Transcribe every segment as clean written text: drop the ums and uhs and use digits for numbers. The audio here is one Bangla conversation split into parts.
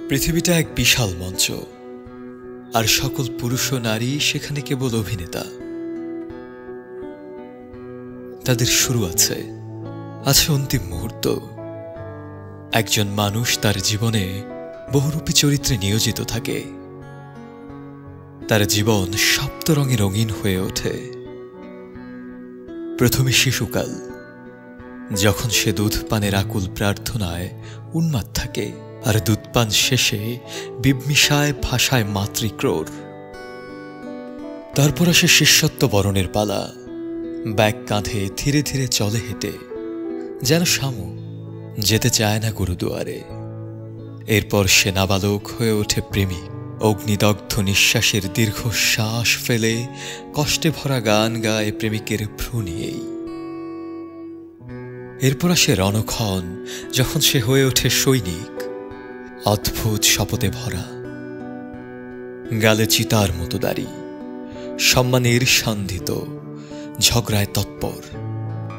পৃথিবীটা এক বিশাল মঞ্চ, আর সকল পুরুষ ও নারী সেখানে কেবল অভিনেতা। তাদের শুরু আছে অন্তিম মুহূর্ত। একজন মানুষ তার জীবনে বহুরূপী চরিত্রে নিয়োজিত থাকে। তার জীবন সপ্তরঙে রঙিন হয়ে ওঠে। প্রথমে শিশুকাল, যখন সে দুধ পানের আকুল প্রার্থনায় উন্মাদ থাকে, আর দুধপান শেষে বিম্বিসায় ভাষায় মাতৃক্রোর। তারপর আসে শিষ্যত্ব বরণের পালা। ব্যাগ কাঁধে ধীরে ধীরে চলে হেঁটে, যেন শামু যেতে চায় না গুরুদুয়ারে। এরপর সে নাবালক হয়ে ওঠে প্রেমিক। অগ্নিদগ্ধ নিঃশ্বাসের দীর্ঘশ্বাস ফেলে কষ্টে ভরা গান গায় প্রেমিকের ভ্রু নিয়েই। এরপর আসে রণক্ষণ, যখন সে হয়ে ওঠে সৈনিক, অদ্ভুত শপথে ভরা, গালে চিতার মতো দাড়ি, সম্মানের সন্ধিত, ঝগড়ায় তৎপর।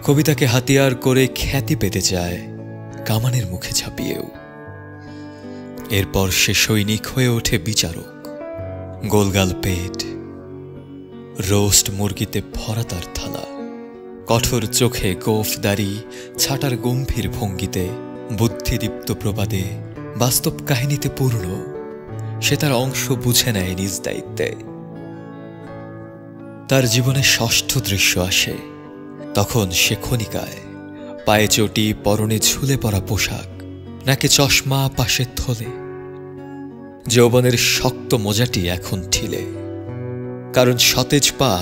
কবিতাকে হাতিয়ার করে খ্যাতি পেতে চায় কামানের মুখে ঝাঁপিয়েও। এরপর সে সৈনিক হয়ে ওঠে বিচারক। গোলগাল পেট, রোস্ট মুরগিতে ভরা তার থালা, কঠোর চোখে গোফ দাড়ি, ছাটার গম্ভীর ভঙ্গিতে, বুদ্ধিদীপ্ত প্রবাদে, বাস্তব কাহিনীতে পূর্ণ। সে তার অংশ বুঝে নেয় নিজ দায়িত্বে। তার জীবনে ষষ্ঠ দৃশ্য আসে। তখন সে খনিকায়, পায়ে চটি, পরনে ঝুলে পড়া পোশাক, নাকে চশমা, পাশে থলে। যৌবনের শক্ত মোজাটি এখন ঠিলে, কারণ সতেজ পা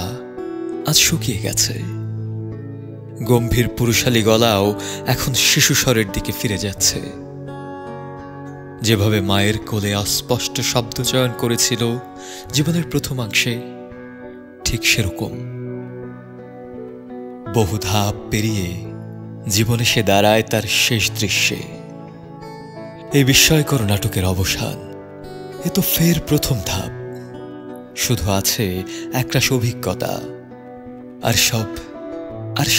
আজ শুকিয়ে গেছে। গম্ভীর পুরুষালী গলাও এখন শিশু স্বরের দিকে ফিরে যাচ্ছে। যেভাবে মায়ের কোলে অস্পষ্ট শব্দ চয়ন করেছিল জীবনের প্রথমাংশে, ঠিক সেরকম। বহু ধাপ পেরিয়ে জীবনে সে দাঁড়ায় তার শেষ দৃশ্যে। এই বিস্ময়কর নাটকের অবসান। এ তো ফের প্রথম ধাপ। শুধু আছে একরাশ অভিজ্ঞতা, আর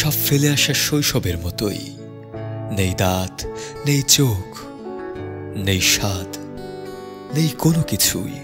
সব ফেলে আসা শৈশবের মতোই। নেই দাঁত, নেই চোখ, নেই স্বাদ, নেই কোনো কিছুই।